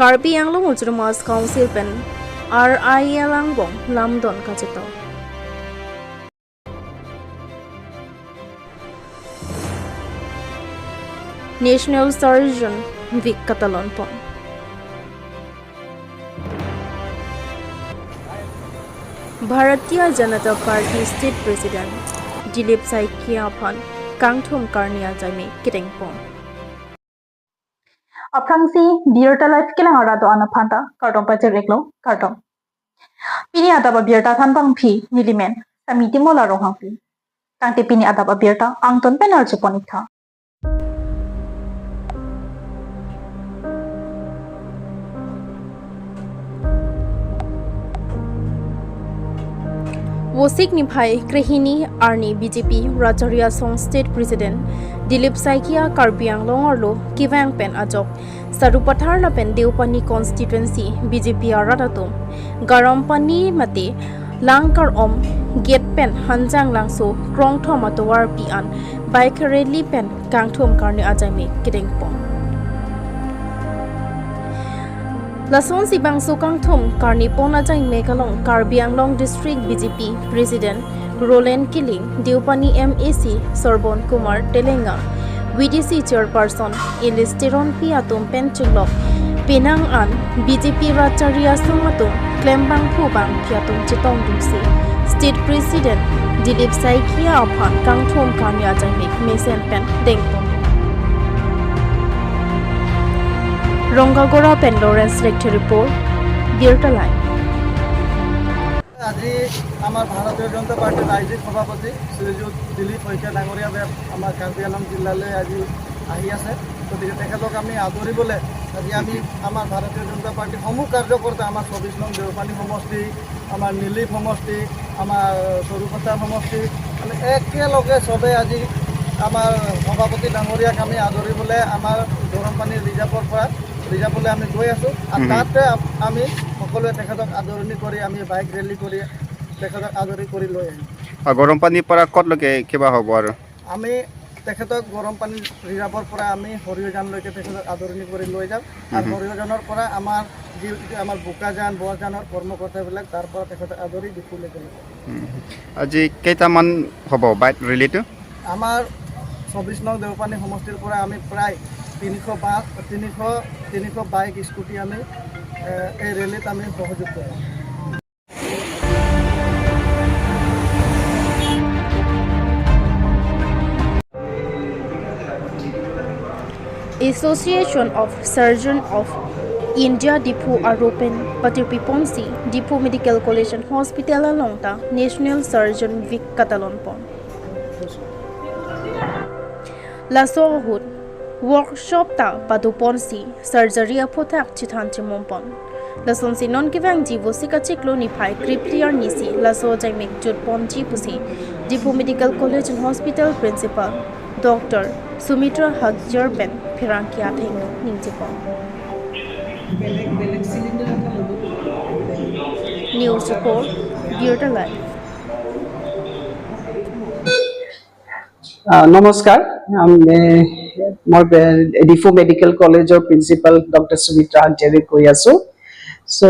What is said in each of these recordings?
Karbi Anglong Ultramas Council Pen RI Langbong Lamdon Kajito. National Surgeon Vic Catalan Pon. Bharatiya Janata Party State President Dilip Saikia Pon Kangthum Karnia Jaime Kiteng Pon. Aprangsi bierta life kelang arado ana phanta kartom pacer reklo kartom pini adaba bierta thanbang phi nilimen samiti mola rohang phi tangte pini adaba bierta angton penar chuponikha Wosik Niphai Krehini Arni BJP Rajaria Song State President Dilip Saikia Karbi Anglong Orlo Kivang Pen Ajok Sarupathar La Pen Deupani Constituency BJP Aradatum Garampani Mate Langkar Om Get Pen Hanjang Langso Krong Thomatowar Pian Bike Rally Pen Kangthum Karni Ajaime Kiteng Pong Lason Sibang Sukang Thum Karni Pona Jang Mekalong Karbi Anglong District BJP President Roland Killing Deupani MAC Sorbon Kumar Telenga VDC Chairperson Ilistiron Piatum Penchulok Penang An BJP Racharia Sumatum Klembang Phubang Piatum Chitong Dungsi State President Dilip Saikia Aphan Kangthum Karni Ajaime Mesen Pen Dengpon Rongagora Pen Lawrence Lecture Report, Birta Line. আজি আমাৰ ভাৰতীয় জনতা পাৰ্টিৰ ৰাজ্যিক সভাপতি শ্ৰীযুত দিলীপ শইকীয়া ডাঙৰীয়া আমাৰ কাৰ্বি আংলং জিলালৈ আজি আহি আছে গতিকে তেখেতক আমি আদৰিবলৈ আজি আমি আমাৰ ভাৰতীয় জনতা পাৰ্টিৰ সমূহ কাৰ্যকৰ্তা আমাৰ 24 নং দেওপানী সমষ্টি আমাৰ নীলিপ সমষ্টি আমাৰ সৰুপথাৰ সমষ্টি মানে একেলগে চবে আজি আমাৰ সভাপতি ডাঙৰীয়াক আমি আদৰিবলৈ আমাৰ গৰমপানী ৰিজাৰ্ভলৈ আমি গৈ আছোঁ আৰু তাতে আমি সকলোৱে তেখেতক আদৰণি কৰি আমি বাইক ৰেলী কৰি তেখেতক আদৰি কৰি লৈ আহিম গৰমপানীৰ পৰা ক'তলৈকে কিবা হ'ব আৰু আমি তেখেতক গৰমপানী ৰিজাৰ্ভৰ পৰা আমি হৰিয়াজানলৈকে তেখেতক আদৰণি কৰি লৈ যাম আৰু হৰিয়াজানৰ পৰা আমাৰ যি আমাৰ বোকাজান বৰজানৰ কৰ্মকৰ্তাবিলাক তাৰ পৰা তেখেতক আদৰি ডিপুলৈকে লৈ যাম আজি কেইটামান হ'ব বাইক ৰেলীটো আমাৰ 24 নং দেওপানী সমষ্টিৰ পৰা আমি প্ৰায় 300 বাইক স্কুটি আমি এই ৰেলীত আমি সহযোগ কৰিম Association of Surgeons of India Dipu Aropen Patirpi Ponsi Dipu Medical College and Hospital Alongta National Surgeon Vic Catalan Pon Laso Hood Workshop ta Padu Ponsi Surgery Apothak Chitan Chimompon Lason si non kivang jivo sika chiklo ni phai Kripliar Nisi Laso Jaimek Jut Ponji Pusi Dipu Medical College and Hospital Principal Dr. Sumitra Hagjarben Pirankia Thengno Ningjipon News Report Birta Live নমস্কাৰ মই Diphu medical কলেজৰ principal doctor Sumitra হাগজাবে কৈ আছো so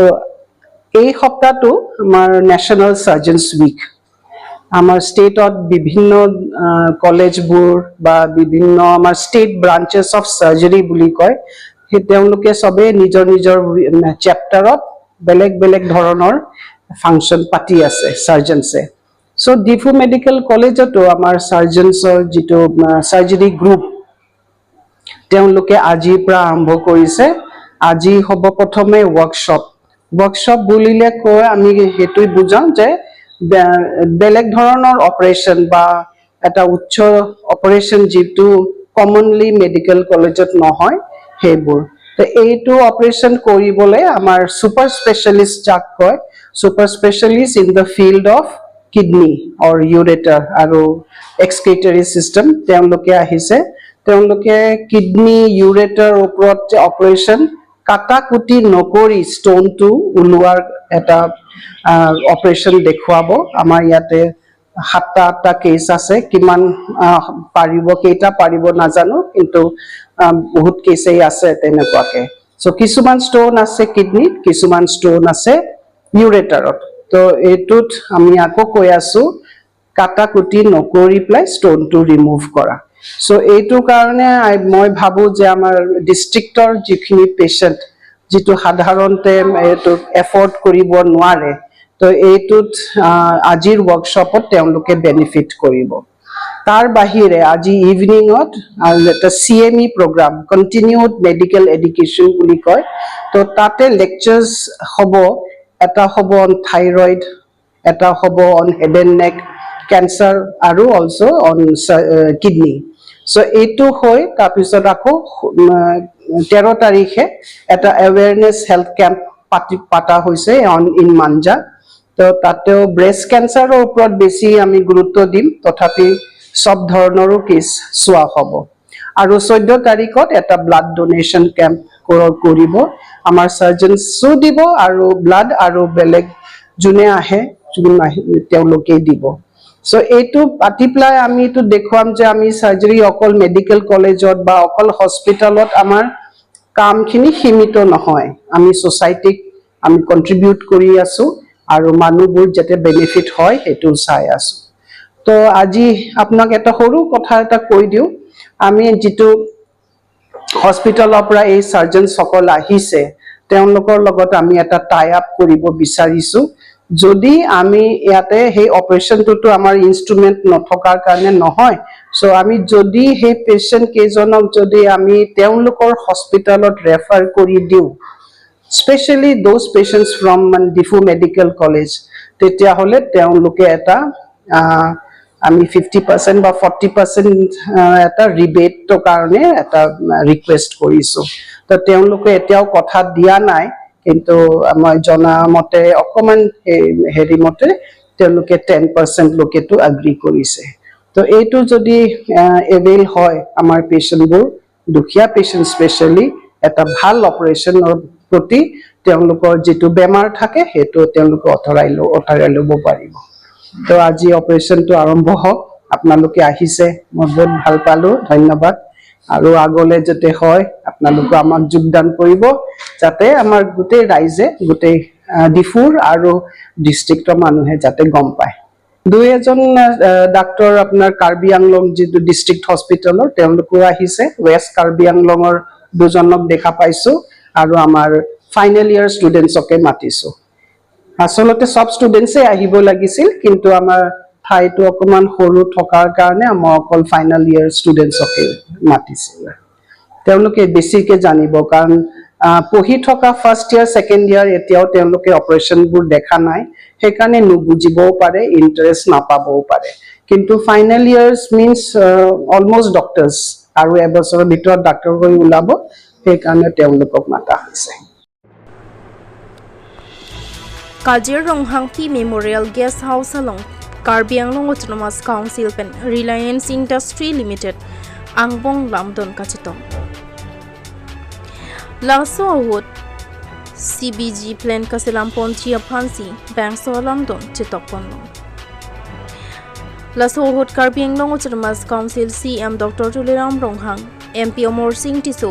এই সপ্তাহটো আমাৰ national সাৰ্জনস week আমাৰ স্টেটত বিভিন্ন কলেজবোৰ বা বিভিন্ন আমাৰ স্টেট ব্ৰাঞ্চেছ অফ সাৰ্জাৰি বুলি কয় তেওঁলোকে সবে নিজৰ নিজৰ চ্যাপ্টাৰত বেলেগ বেলেগ ধৰণৰ ফাংচন পাতি আছে সার্জনসে So Difu Medical College to amar surgeons jito surgery group তেওঁলোকে আজি পৰা আৰম্ভ কৰিছে আজি হ'ব প্ৰথমে workshop বুলিলে কয় আমি হেতু বুজাম যে বেলেগ ধৰণৰ অপাৰেশন বা এটা উচ্চ অপাৰেশন যেটো কমনলি মেডিকেল কলেজত নহয় হেবোৰ তো এইটো অপাৰেশন কৰিবলে আমাৰ সুপাৰ স্পেশালিস্ট যাক কয় super specialist in the field of kidney or ureter aro excretory system তেওঁলোকে আহিছে তেওঁলোকে kidney ureter oprot operation kata kuti nokori stone to uluar eta operation দেখুৱাব আমাৰ ইয়াতে 7টা কেস আছে কিমান পাৰিব কেইটা পাৰিব না জানো কিন্তু বহুত কেসই আছে তেনেকুৱাকে So কিছুমান ষ্টন আছে কিডনিত, কিছুমান ষ্টন আছে ইউৰেটাৰত। তো এইটোত আমি আকৌ কৈ আছো কাটা কুটি নকৰি পেলাই ষ্টনটো ৰিমুভ কৰা। সো এইটো কাৰণে মই ভাবো যে আমাৰ ডিষ্ট্ৰিক্টৰ যিখিনি পেশেন্ট যেটো সাধাৰণতে এইটো এফৰ্ড কৰিব নোৱাৰে, তো এইটোত আজিৰ ওয়াৰ্কশ্বপত তেওঁলোকে বেনিফিট কৰিব। তাৰ বাহিৰে আজি ইভিনিঙত এটা CME programme, continued medical education বুলি কয়, তো তাতে লেকচাৰ্ছ হ'ব। এটা হ'ব অন থাইৰয়েড, এটা হ'ব on head and neck cancer আৰু অলসো অন কিডনি। সো এইটো হয় তাৰপিছত আকৌ 13 তাৰিখে এটা এৱেৰনেছ হেল্থ কেম্প পাতা হৈছে ইন মাঞ্জা। তো তাতেও ব্ৰেষ্ট কেঞ্চাৰৰ ওপৰত বেছি আমি গুৰুত্ব দিম, তথাপি সব ধৰণৰো কেছ চোৱা হ'ব। আৰু 14 তাৰিখত এটা ব্লাড ডোনেশ্যন কেম্প কৰিব, আমাৰ সাৰ্জনছো দিব আৰু ব্লাড আৰু বেলেগ যোনে আহে তেওঁলোকে দিব। সো এইটো পাতি পেলাই আমি এইটো দেখুৱাম যে আমি সাৰ্জাৰী অকল মেডিকেল কলেজত বা অকল হস্পিটালত আমাৰ কামখিনি সীমিত নহয়, আমি সোসাইটিক আমি কন্ট্ৰিবিউট কৰি আছো আৰু মানুহবোৰ যাতে বেনিফিট হয় সেইটো চাই আছো। তো আজি আপোনাক এটা সৰু কথা এটা কৈ দিও, আমি যেটো হস্পিটালৰ পৰা এই সাৰ্জন সকল আহিছে তেওঁলোকৰ লগত আমি এটা টাই আপ কৰিব বিচাৰিছো। যদি আমি ইয়াতে সেই অপাৰেশনটো আমাৰ ইনস্ট্ৰুমেন্ট নথকাৰ কাৰণে নহয়, সো আমি যদি সেই পেশেন্ট কেজনক যদি আমি তেওঁলোকৰ হস্পিটালত ৰেফাৰ কৰি দিও, specially those patients from Diphu medical college, তেতিয়া হলে তেওঁলোকে এটা আমি 50% বা 40% এটা ৰিবেটৰ কাৰণে এটা ৰিকুৱেষ্ট কৰিছো। তো তেওঁলোকে এতিয়াও কথা দিয়া নাই, কিন্তু মই জনা মতে অকমান হেৰি মতে তেওঁলোকে 10% লোকেটো এগ্ৰি কৰিছে। তো এইটো যদি এভেইল হয় আমাৰ পেশেন্টবোৰ, দুখীয়া পেশেন্ট স্পেশালি এটা ভাল অপাৰেশনৰ প্ৰতি তেওঁলোকৰ যেটো বেমাৰ থাকে সেইটো তেওঁলোকে অতৰাই ল'ব পাৰিব। তো আজি অপাৰেশনটো আৰম্ভ হওক, আপোনালোকে আহিছে মই বহুত ভাল পালো, ধন্যবাদ। আৰু আগলে যাতে হয় আপোনালোকে আমাক যোগদান কৰিব, যাতে আমাৰ গোটেই ৰাইজে গোটেই ডিফুৰ আৰু ডিস্ট্ৰিক্টৰ মানুহে যাতে গম পায়। দুই এজন ডাক্তৰ আপোনাৰ কাৰ্বি আংলং যেটো ডিস্ট্ৰিক্ট হস্পিটালৰ তেওঁলোকো আহিছে, ওয়েস্ট কাৰ্বি আংলঙৰ দুজনক দেখা পাইছো আৰু আমাৰ ফাইনেল ইয়াৰ ষ্টুডেন্টসকে মাতিছো। আসলতে সব ষ্টুডেন্টসে আহিব লাগিছিল, কিন্তু আমাৰ ঠাইটো অকমান সৰু থকাৰ কাৰণে মই অকল ফাইনেল ইয়াৰ ষ্টুডেন্টসকে মাতিছিল। তেওঁলোকে বেছিকে জানিব, কাৰণ পঢ়ি থকা ফাৰ্ষ্ট ইয়াৰ সেকেন্ড ইয়াৰ এতিয়াও তেওঁলোকে অপাৰেশনবোৰ দেখা নাই, সেইকাৰণে নুবুজিবও পাৰে, ইন্টাৰেষ্ট নাপাবও পাৰে। কিন্তু ফাইনেল ইয়াৰ্স মিন্স অলমোস্ট ডক্টৰ্স, আৰু এবছৰৰ ভিতৰত ডাক্তৰ হৈ ওলাব, সেইকাৰণে তেওঁলোকক মাতা হৈছে। কাজিৰঙাংপি মেমৰিয়েল গেষ্ট হাউচ আলং কাৰ্বি আংলং অটোনমাস কাউন্সিল পেন রিলায়েন্স ইন্ডাস্ট্রি লিমিটেড আংবং লামদন কাচিতং লাসো আউট CBG প্লেন কাসিলাম পঞ্চিয়া ফান্সি ব্যাংসো লামদন চিতকপন লাসো আউট Karbi Anglong autonomous council CM doctor Tuliram Ronghang MP Amar Singh Tisso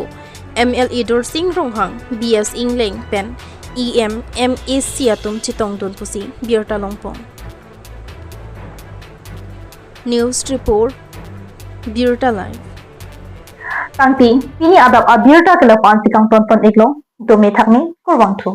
MLE Dor Singh Ronghang BS ইংলেং পেন EM MSc atum chitong don pusi Bierta Longpong. News report Bierta Live. Tangti pini adap a Bierta kelapan sikang tonton iglo domi thakni kurwang thu.